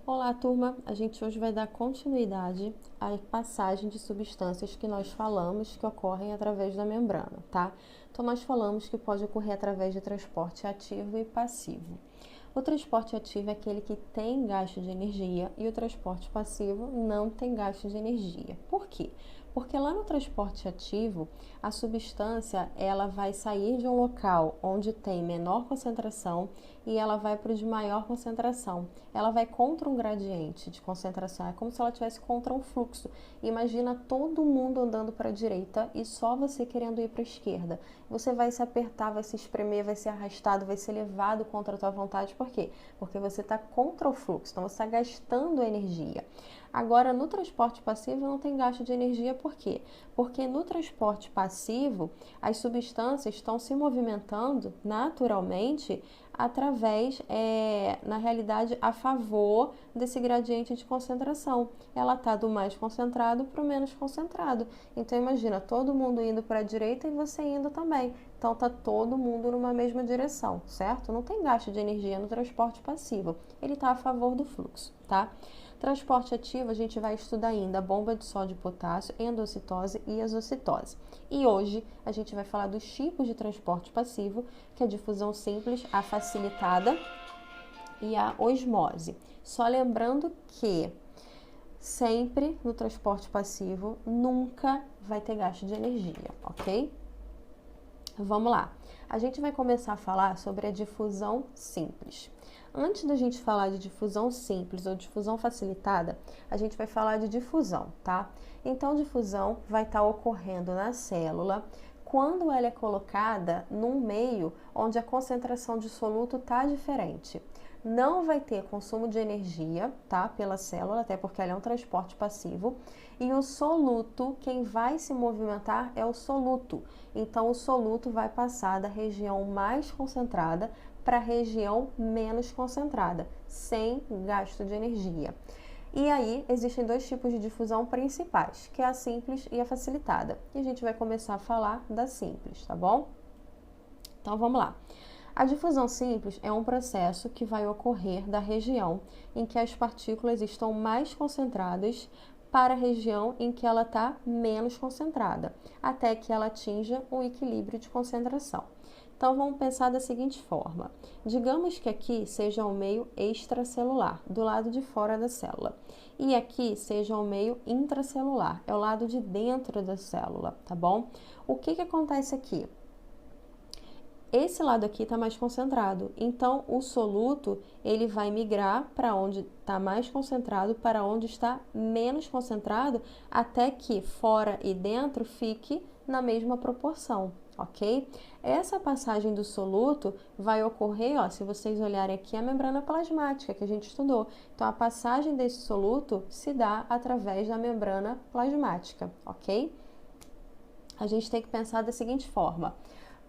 Olá, turma! A gente hoje vai dar continuidade à passagem de substâncias que nós falamos que ocorrem através da membrana, tá? Então, nós falamos que pode ocorrer através de transporte ativo e passivo. O transporte ativo é aquele que tem gasto de energia e o transporte passivo não tem gasto de energia. Por quê? Porque lá no transporte ativo, a substância ela vai sair de um local onde tem menor concentração e ela vai para o de maior concentração. Ela vai contra um gradiente de concentração, é como se ela estivesse contra um fluxo. Imagina todo mundo andando para a direita e só você querendo ir para a esquerda. Você vai se apertar, vai se espremer, vai ser arrastado, vai ser levado contra a tua vontade. Por quê? Porque você está contra o fluxo, então você está gastando energia. Agora, no transporte passivo não tem gasto de energia, por quê? Porque no transporte passivo, as substâncias estão se movimentando naturalmente através, na realidade, a favor desse gradiente de concentração. Ela está do mais concentrado para o menos concentrado. Então, imagina, todo mundo indo para a direita e você indo também. Então, está todo mundo numa mesma direção, certo? Não tem gasto de energia no transporte passivo. Ele está a favor do fluxo, tá? Transporte ativo, a gente vai estudar ainda a bomba de sódio e potássio, endocitose e exocitose. E hoje a gente vai falar dos tipos de transporte passivo, que é a difusão simples, a facilitada e a osmose. Só lembrando que sempre no transporte passivo nunca vai ter gasto de energia, ok? Vamos lá. A gente vai começar a falar sobre a difusão simples. Antes da gente falar de difusão simples ou difusão facilitada, a gente vai falar de difusão, tá? Então, difusão vai estar ocorrendo na célula quando ela é colocada num meio onde a concentração de soluto está diferente. Não vai ter consumo de energia, tá? Pela célula, até porque ela é um transporte passivo. E o soluto, quem vai se movimentar é o soluto. Então, o soluto vai passar da região mais concentrada para a região menos concentrada, sem gasto de energia. E aí, existem dois tipos de difusão principais, que é a simples e a facilitada. E a gente vai começar a falar da simples, tá bom? Então, vamos lá. A difusão simples é um processo que vai ocorrer da região em que as partículas estão mais concentradas para a região em que ela está menos concentrada, até que ela atinja um equilíbrio de concentração. Então, vamos pensar da seguinte forma. Digamos que aqui seja o meio extracelular, do lado de fora da célula. E aqui seja o meio intracelular, é o lado de dentro da célula, tá bom? O que acontece aqui? Esse lado aqui está mais concentrado, então o soluto ele vai migrar para onde está mais concentrado, para onde está menos concentrado, até que fora e dentro fique na mesma proporção, ok? Essa passagem do soluto vai ocorrer, ó, se vocês olharem aqui, a membrana plasmática que a gente estudou. Então, a passagem desse soluto se dá através da membrana plasmática, ok? A gente tem que pensar da seguinte forma.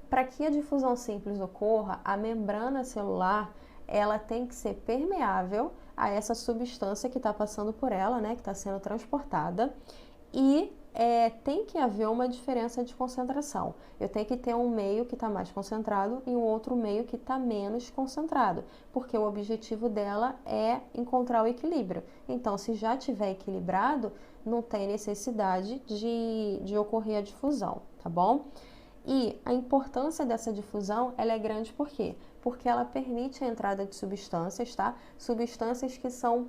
Para que a difusão simples ocorra, a membrana celular ela tem que ser permeável a essa substância que está passando por ela, né, que está sendo transportada, e tem que haver uma diferença de concentração. Eu tenho que ter um meio que está mais concentrado e um outro meio que está menos concentrado, porque o objetivo dela é encontrar o equilíbrio. Então, se já estiver equilibrado, não tem necessidade de ocorrer a difusão, tá bom? E a importância dessa difusão, ela é grande por quê? Porque ela permite a entrada de substâncias, tá? Substâncias que são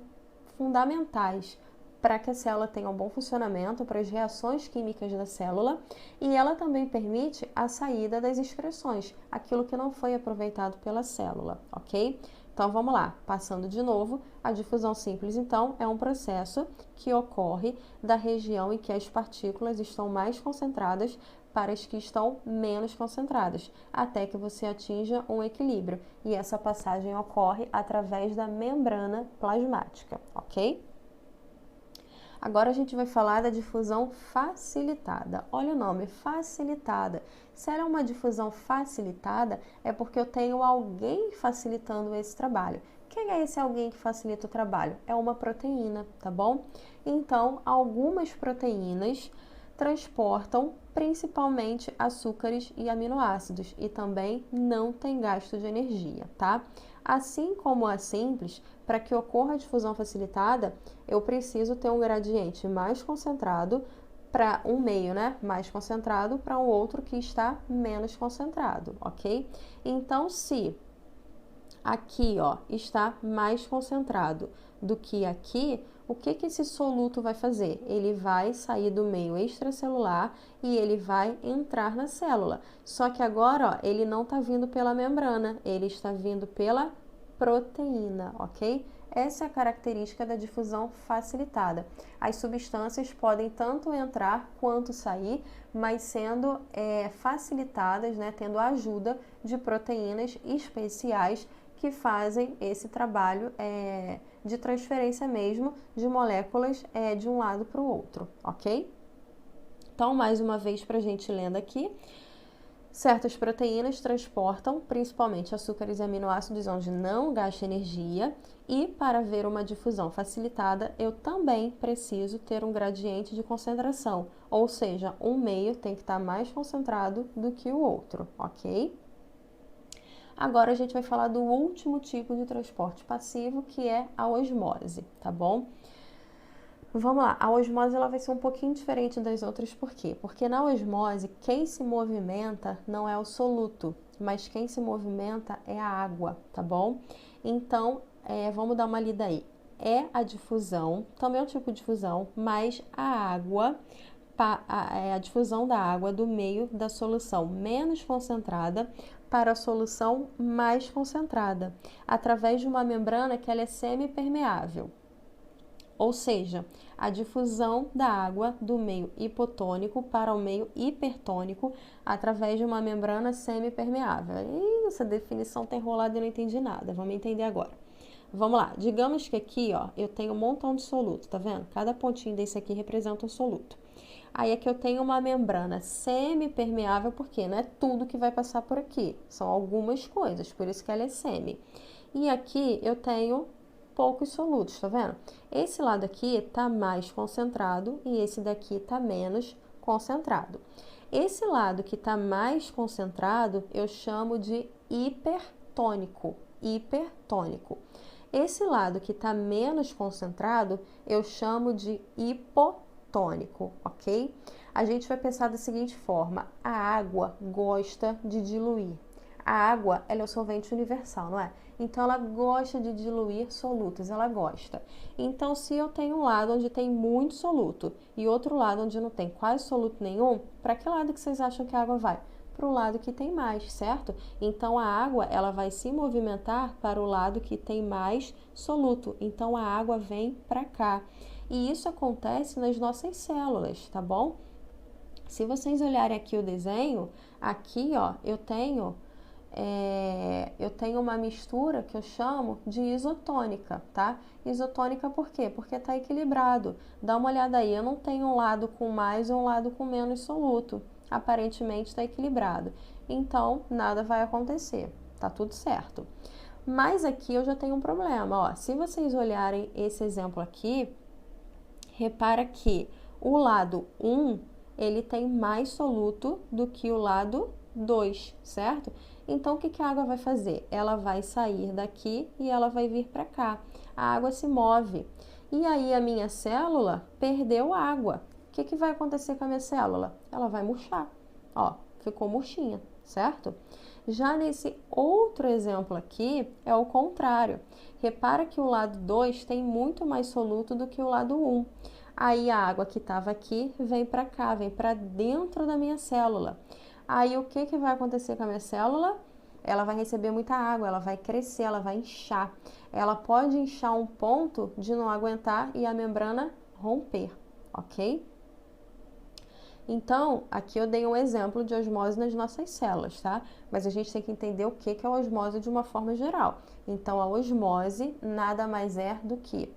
fundamentais para que a célula tenha um bom funcionamento, para as reações químicas da célula, e ela também permite a saída das excreções, aquilo que não foi aproveitado pela célula, ok? Então, vamos lá, passando de novo, a difusão simples, então, é um processo que ocorre da região em que as partículas estão mais concentradas para as que estão menos concentradas, até que você atinja um equilíbrio. E essa passagem ocorre através da membrana plasmática, ok? Agora a gente vai falar da difusão facilitada. Olha o nome, facilitada. Se ela é uma difusão facilitada, é porque eu tenho alguém facilitando esse trabalho. Quem é esse alguém que facilita o trabalho? É uma proteína, tá bom? Então, algumas proteínas transportam principalmente açúcares e aminoácidos e também não tem gasto de energia, tá? Assim como a simples, para que ocorra a difusão facilitada, eu preciso ter um gradiente mais concentrado para um meio, né, mais concentrado para um outro que está menos concentrado, ok? Então, se aqui, ó, está mais concentrado do que aqui, o que que esse soluto vai fazer? Ele vai sair do meio extracelular e ele vai entrar na célula. Só que agora, ó, ele não está vindo pela membrana, ele está vindo pela proteína, ok? Essa é a característica da difusão facilitada. As substâncias podem tanto entrar quanto sair, mas sendo facilitadas, né, tendo a ajuda de proteínas especiais que fazem esse trabalho de transferência mesmo de moléculas de um lado para o outro, ok? Então, mais uma vez, para a gente lendo aqui, certas proteínas transportam principalmente açúcares e aminoácidos onde não gasta energia e para ver uma difusão facilitada eu também preciso ter um gradiente de concentração, ou seja, um meio tem que estar mais concentrado do que o outro, ok? Agora a gente vai falar do último tipo de transporte passivo, que é a osmose, tá bom? Vamos lá, a osmose ela vai ser um pouquinho diferente das outras, por quê? Porque na osmose, quem se movimenta não é o soluto, mas quem se movimenta é a água, tá bom? Então, vamos dar uma lida aí. É a difusão, também é um tipo de difusão, mas a água, a difusão da água do meio da solução menos concentrada para a solução mais concentrada, através de uma membrana que ela é semipermeável. Ou seja, a difusão da água do meio hipotônico para o meio hipertônico através de uma membrana semipermeável. Essa definição tá enrolada e eu não entendi nada. Vamos entender agora. Vamos lá. Digamos que aqui, ó, eu tenho um montão de soluto, tá vendo? Cada pontinho desse aqui representa um soluto. Aí aqui eu tenho uma membrana semipermeável, porque não é tudo que vai passar por aqui. São algumas coisas, por isso que ela é semi. E aqui eu tenho poucos solutos, tá vendo? Esse lado aqui está mais concentrado e esse daqui está menos concentrado. Esse lado que está mais concentrado eu chamo de hipertônico, hipertônico. Esse lado que está menos concentrado eu chamo de hipotônico, ok? A gente vai pensar da seguinte forma: a água gosta de diluir. A água, ela é o solvente universal, não é? Então, ela gosta de diluir solutos, ela gosta. Então, se eu tenho um lado onde tem muito soluto e outro lado onde não tem quase soluto nenhum, para que lado que vocês acham que a água vai? Para o lado que tem mais, certo? Então, a água, ela vai se movimentar para o lado que tem mais soluto. Então, a água vem para cá. E isso acontece nas nossas células, tá bom? Se vocês olharem aqui o desenho, aqui, ó, eu tenho uma mistura que eu chamo de isotônica, tá? Isotônica por quê? Porque tá equilibrado. Dá uma olhada aí, eu não tenho um lado com mais e um lado com menos soluto. Aparentemente está equilibrado. Então, nada vai acontecer, tá tudo certo. Mas aqui eu já tenho um problema, ó. Se vocês olharem esse exemplo aqui, repara que o lado 1, ele tem mais soluto do que o lado 2, certo? Então, o que a água vai fazer? Ela vai sair daqui e ela vai vir para cá. A água se move. E aí, a minha célula perdeu água. O que vai acontecer com a minha célula? Ela vai murchar. Ó, ficou murchinha, certo? Já nesse outro exemplo aqui, é o contrário. Repara que o lado 2 tem muito mais soluto do que o lado 1. Aí, a água que estava aqui vem para cá, vem para dentro da minha célula. Aí, o que vai acontecer com a minha célula? Ela vai receber muita água, ela vai crescer, ela vai inchar. Ela pode inchar um ponto de não aguentar e a membrana romper, ok? Então, aqui eu dei um exemplo de osmose nas nossas células, tá? Mas a gente tem que entender o que é a osmose de uma forma geral. Então, a osmose nada mais é do que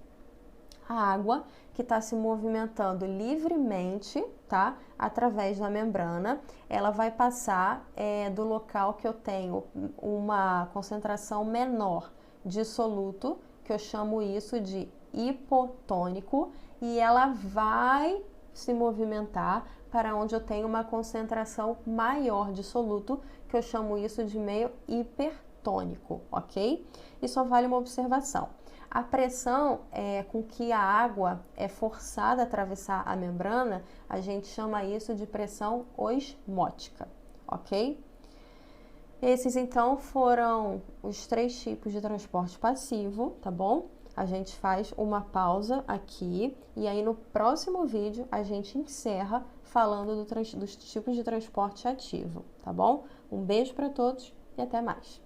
a água que está se movimentando livremente, tá? Através da membrana, ela vai passar do local que eu tenho uma concentração menor de soluto, que eu chamo isso de hipotônico, e ela vai se movimentar para onde eu tenho uma concentração maior de soluto, que eu chamo isso de meio hipertônico. tônico, ok? E só vale uma observação. A pressão com que a água é forçada a atravessar a membrana, a gente chama isso de pressão osmótica, ok? Esses, então, foram os 3 tipos de transporte passivo, tá bom? A gente faz uma pausa aqui e aí no próximo vídeo a gente encerra falando dos tipos de transporte ativo, tá bom? Um beijo para todos e até mais!